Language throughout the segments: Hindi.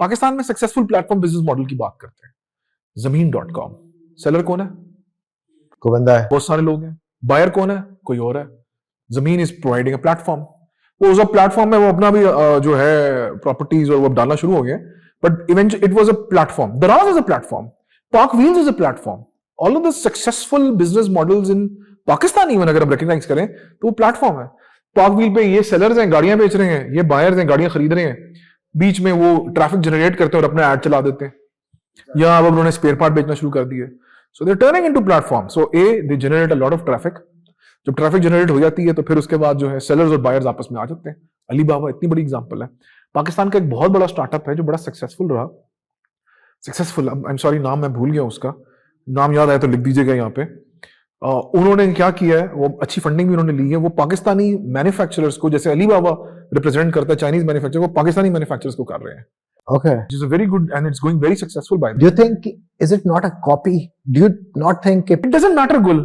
पाकिस्तान में सक्सेसफुल प्लेटफॉर्म बिजनेस मॉडल की बात करते हैं, Zameen.com, सेलर कौन है? कोई बंदा है, बहुत सारे लोग हैं। बायर कौन है? कोई और है। जमीन इज प्रोवाइडिंग अ प्लेटफॉर्म। वो उस प्लेटफॉर्म में वो अपना भी जो है प्रॉपर्टीज और वो डालना शुरू हो गए, but eventually it was a platform. दराज इज अ प्लेटफॉर्म, पाक wheels is a platform. All of the successful business models in Pakistan, even अगर हम रिकॉग्नाइज करें तो वो प्लेटफॉर्म है। पाक व्हील पे ये सेलर्स हैं, गाड़ियां बेच रहे हैं, ये बायर्स हैं, गाड़ियां खरीद रहे हैं, बीच में वो ट्रैफिक जनरेट करते हैं और अपना एड चला देते हैं, या अब उन्होंने स्पेयर पार्ट बेचना शुरू कर दिए। So they turning into platform. So they generate a lot of traffic. जब ट्रैफिक जनरेट हो जाती है तो फिर उसके बाद जो है सेलर्स और बायर्स आपस में आ जाते हैं। अलीबाबा इतनी बड़ी एग्जांपल है। पाकिस्तान का एक बहुत बड़ा स्टार्टअप है जो बड़ा सक्सेसफुल रहा। सक्सेसफुल, आई एम सॉरी नाम मैं भूल गया उसका, नाम याद आया तो लिख दीजिएगा यहाँ पे। उन्होंने क्या किया है, वो अच्छी फंडिंग भी उन्होंने ली है। वो पाकिस्तानी मैन्युफैक्चरर्स को, जैसे अलीबाबा रिप्रेजेंट करता है चाइनीज मैन्युफैक्चरर को, पाकिस्तानी मैन्युफैक्चरर्स को कर रहे हैं। okay, which is a very good and it's going very successful by do you think, is it not a copy? Do you not think it doesn't matter गुल,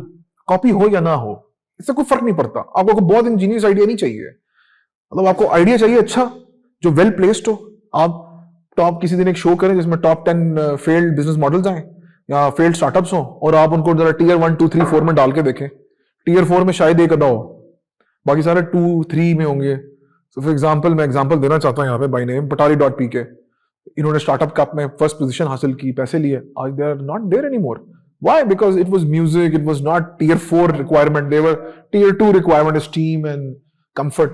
कॉपी हो या ना हो, इससे कोई फर्क नहीं पड़ता। आपको बहुत इंजीनियस आइडिया नहीं चाहिए, मतलब आपको आइडिया चाहिए अच्छा जो वेल प्लेस्ड हो। आप टॉप किसी दिन एक शो करें जिसमें टॉप 10 फेल्ड बिजनेस मॉडल्स आए या फेल्ड स्टार्टअप्स हो, और आप उनको जरा टीयर 1 2 3 4 में डाल के देखें। टीयर 4 में शायद एक अदा हो, बाकी सारे 2 3 में होंगे। सो फॉर एग्जाम्पल, मैं एग्जाम्पल देना चाहता हूँ यहाँ पे बाई नेम, Patari.pk। इन्होंने स्टार्टअप कप में फर्स्ट पोजीशन हासिल की, पैसे लिए, आज they are not there anymore. Why? Because it was music, it was not tier 4 requirement, they were tier 2 requirement, steam and comfort.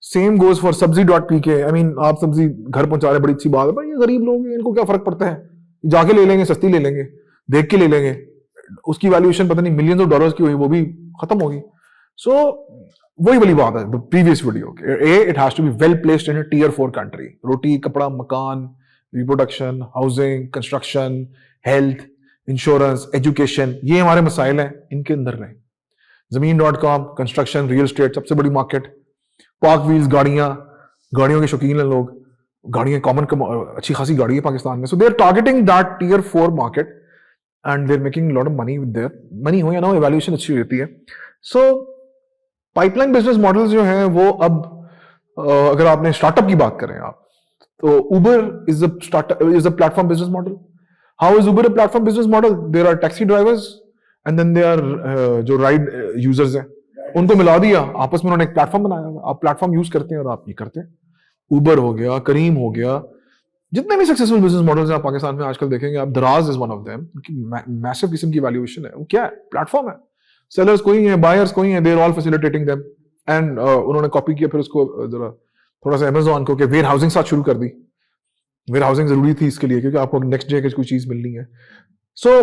Same goes for Sabzi.pk। I mean, आप सब्जी घर पहुंचा रहे, बड़ी अच्छी बात है, भाई ये गरीब लोग हैं, इनको क्या फर्क पड़ता है, जाके ले लेंगे, सस्ती ले लेंगे, देख के ले लेंगे, उसकी वैल्यूएशन पता नहीं मिलियंस ऑफ डॉलर्स की हुई, वो भी खत्म होगी। सो वही वाली बात है previous video, it has to be well placed in tier 4 country. रोटी कपड़ा मकान, reproduction, housing, construction, health, insurance, education, ये हमारे मसाइल हैं, इनके अंदर रहें। Zameen.com, कंस्ट्रक्शन, रियल एस्टेट सबसे बड़ी मार्केट। पाक व्हील्स, गाड़ियों के शौकीन हैं लोग, गाड़ियां कॉमन, अच्छी खासी गाड़ी है पाकिस्तान में। So they are targeting that tier 4 market and they are making lot of money with there. Money हो या ना हो, एवैल्यूएशन अच्छी होती है। सो पाइपलाइन बिजनेस मॉडल्स जो हैं वो अब अगर आपने स्टार्टअप की बात करें आप, तो Uber is a platform business model. How is Uber a platform business model? There are taxi drivers and then they are जो राइड यूजर्स हैं, उनको मिला दिया, आपस में उन्होंने एक प्लेटफॉर्म बनाया। आप प्लेटफॉर्म यूज करते हैं और आप ये करते हैं। उबर हो गया, करीम हो गया, जितने भी सक्सेसफुल बिजनेस मॉडल्स हैं आप पाकिस्तान में आजकल देखेंगे आप, दराज is one of them. Massive किस्म की वैल्यूएशन है, वो क्या है? प्लेटफॉर्म है। सेलर्स कोई है, बायर्स कोई है, they are all facilitating them. And उन्होंने कॉपी किया फिर उसको जरा थोड़ा सा अमेज़न को, कि वेयर हाउसिंग साथ शुरू कर दी। वेयर हाउसिंग जरूरी थी इसके लिए क्योंकि आपको नेक्स्ट डे कोई चीज मिलनी है। So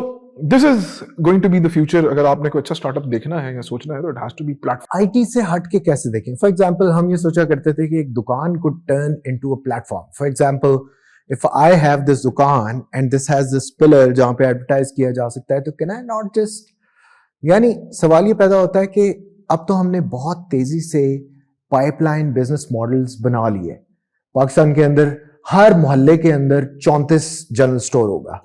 this is going to be the future. अगर आपने कोई अच्छा स्टार्टअप देखना है या सोचना है तो it has to be platform. IT से हट के कैसे देखें? फॉर एग्जांपल, हम ये सोचा करते थे कि एक दुकान could turn into a platform. For example, if I have this दुकान and this has this pillar जहां पे एडवर्टाइज किया जा सकता है, तो can I not just, यानी सवाल ये पैदा होता है कि अब तो हमने बहुत तेजी से पाइपलाइन बिजनेस मॉडल्स बना लिए। पाकिस्तान के अंदर हर मोहल्ले के अंदर 34 जनरल स्टोर होगा,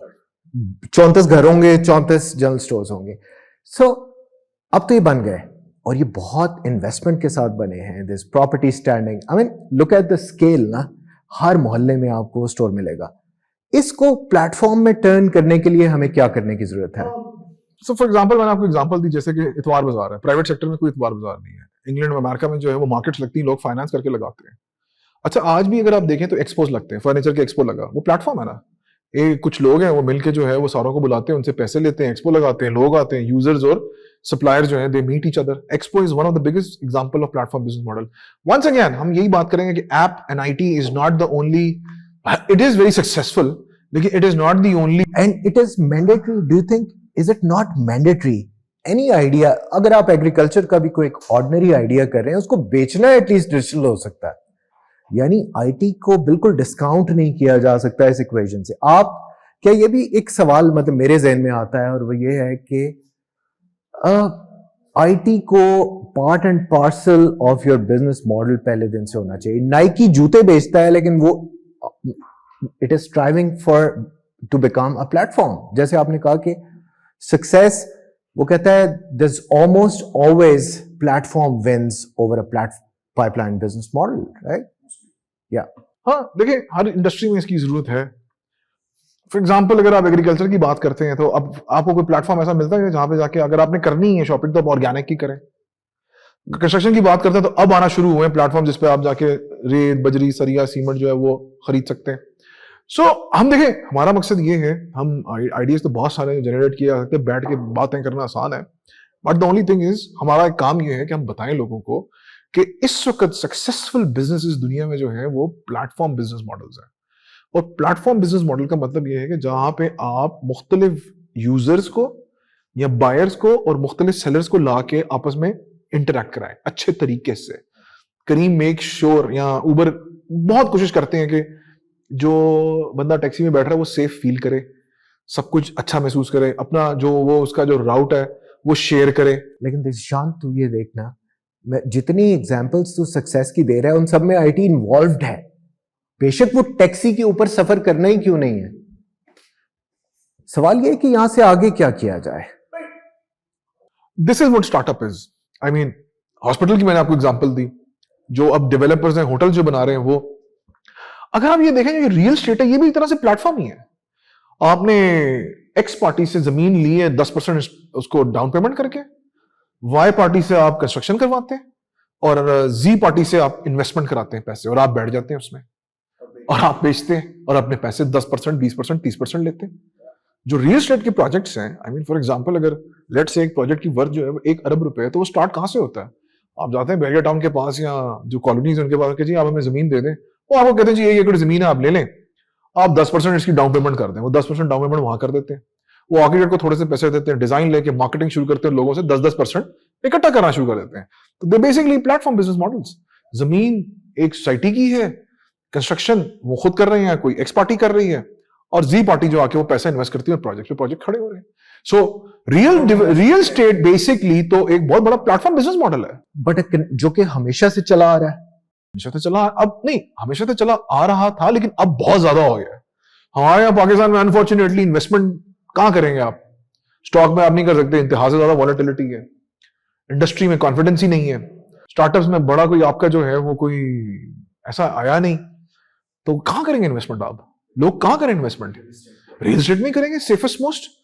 34 घर होंगे, 34 जनरल स्टोर्स होंगे। सो अब तो ये बन गए और ये बहुत इन्वेस्टमेंट के साथ बने हैं। This property standing, I mean look at the scale ना, हर मोहल्ले में आपको स्टोर मिलेगा। इसको प्लेटफॉर्म में टर्न करने के लिए हमें क्या करने की जरूरत है? सो फॉर एग्जांपल, मैंने आपको एग्जांपल दी, जैसे कि इतवार बाजार है, प्राइवेट सेक्टर में कोई इतवार बाजार नहीं है। इंग्लैंड में, अमेरिका में जो है वो मार्केट्स लगती हैं, लोग फाइनेंस करके लगाते हैं। अच्छा, आज भी अगर आप देखें तो एक्सपोज लगते हैं, फर्नीचर के एक्सपो लगा, वो प्लेटफॉर्म है ना। कुछ लोग हैं वो मिलके जो है वो सारों को बुलाते हैं, उनसे पैसे लेते हैं, एक्सपो लगाते हैं, लोग आते हैं, यूजर्स और सप्लायर जो है they meet each other. Expo is one of the biggest example of platform business model. Once again हम यही बात करेंगे कि app and IT is not the only, it is very successful, लेकिन it is not the only and it is mandatory. Do you think, is it not mandatory? Any idea, अगर आप एग्रीकल्चर का भी कोई एक ऑर्डिनरी आइडिया कर रहे हैं, उसको बेचना एटलीस्ट डिजिटल हो सकता है। यानी आईटी को बिल्कुल डिस्काउंट नहीं किया जा सकता इस इक्वेशन से। आप क्या, ये भी एक सवाल मतलब मेरे जहन में आता है, और वो ये है कि आईटी को part and parcel of your business model पहले दिन से होना चाहिए। नाइकी जूते बेचता है, लेकिन वो it is striving for to become a platform. जैसे आपने कहा कि सक्सेस, वो कहता है there's almost always platform wins over a pipeline business model, right? Yeah. हाँ देखिए, हर इंडस्ट्री में इसकी जरूरत है। फॉर एग्जाम्पल अगर आप एग्रीकल्चर की बात करते हैं तो अब आपको कोई प्लेटफॉर्म ऐसा मिलता है जहां पे जाके अगर आपने करनी है शॉपिंग तो आप ऑर्गेनिक की करें। कंस्ट्रक्शन की बात करते हैं तो अब आना शुरू हुए हैं प्लेटफॉर्म जिसपे आप जाके रेत, बजरी, सरिया, सीमेंट जो है वो खरीद सकते हैं। सो हम देखें, हमारा मकसद ये है, हम आइडियाज तो बहुत सारे जनरेट किए जा सकते हैं, बैठ के बातें करना आसान है, but the only thing is हमारा एक काम ये है कि हम बताएं लोगों को कि इस वक्त सक्सेसफुल बिजनेसेस दुनिया में जो है वो प्लेटफॉर्म बिजनेस मॉडल्स हैं। और प्लेटफॉर्म बिजनेस मॉडल का मतलब ये है कि जहां पे आप मुख्तलिफ यूजर्स को या बायर्स को और मुख्तलिफ सेलर्स को ला के आपस में इंटरेक्ट कराएं अच्छे तरीके से। करीम मेक श्योर या उबर बहुत कोशिश करते हैं कि जो बंदा टैक्सी में बैठ रहा है वो सेफ फील करे, सब कुछ अच्छा महसूस करे, अपना जो वो उसका जो राउट है वो शेयर करे। लेकिन दिशांत तू ये देखना, मैं जितनी एग्जांपल्स तू सक्सेस की दे रहा है उन सब में आईटी इन्वॉल्व्ड है, बेशक वो टैक्सी के ऊपर सफर करना ही क्यों नहीं है। सवाल ये है कि यहां से आगे क्या किया जाए। This is what startup is. I mean hospital की मैंने आपको एग्जांपल दी, जो अब डेवलपर्स हैं, होटल जो बना रहे हैं, वो अगर आप ये देखेंगे रियल स्टेट है, ये भी एक तरह से प्लेटफॉर्म ही है। आपने एक्स पार्टी से जमीन ली है 10% उसको डाउन पेमेंट करके, वाई पार्टी से आप कंस्ट्रक्शन करवाते हैं और जी पार्टी से आप इन्वेस्टमेंट कराते हैं पैसे, और आप बैठ जाते हैं उसमें और आप बेचते हैं और अपने पैसे 10%, 20%, 30% लेते हैं। जो रियल स्टेट के प्रोजेक्ट्स हैं, आई मीन फॉर एग्जांपल अगर लेट से एक प्रोजेक्ट की वर्थ जो है वो 1 अरब रुपए है, तो वो स्टार्ट कहां से होता है? आप जाते हैं बैरिया टाउन के पास या जो कॉलोनीज है उनके पास कि जी आप हमें जमीन दे दें, वो आपको कहते हैं जी 1 एकड़ जमीन है आप ले लें, आप 10% इसकी डाउन पेमेंट कर दें। वो 10% डाउन पेमेंट वहां कर देते हैं, वो आर्किटेक्ट को थोड़े से पैसे देते हैं, डिजाइन लेके मार्केटिंग शुरू करते हैं, लोगों से 10-10% इकट्ठा करना शुरू कर देते हैं। तो they basically platform business models. जमीन एक सोसाइटी की है, कंस्ट्रक्शन वो खुद कर रहे हैं, कोई एक्स पार्टी कर रही है, और जी पार्टी जो आके वो पैसा इन्वेस्ट करती है, प्रोजेक्ट पे प्रोजेक्ट खड़े हो रहे हैं। सो रियल स्टेट बेसिकली तो एक बहुत बड़ा प्लेटफॉर्म बिजनेस मॉडल है, बट जो कि हमेशा से चला आ रहा है। हमेशा तो चला, अब नहीं, हमेशा तो चला आ रहा था लेकिन अब बहुत ज्यादा हो गया है। हमारे यहाँ पाकिस्तान में अनफॉर्चुनेटली इन्वेस्टमेंट कहां करेंगे आप? स्टॉक में आप नहीं कर सकते, इंतहा से ज्यादा वॉलेटिलिटी है, इंडस्ट्री में कॉन्फिडेंस ही नहीं है, स्टार्टअप्स में बड़ा कोई आपका जो है वो कोई ऐसा आया नहीं, तो कहां करेंगे इन्वेस्टमेंट? आप लोग कहां करें इन्वेस्टमेंट? रियल एस्टेट में करेंगे, सेफेस्ट मोस्ट।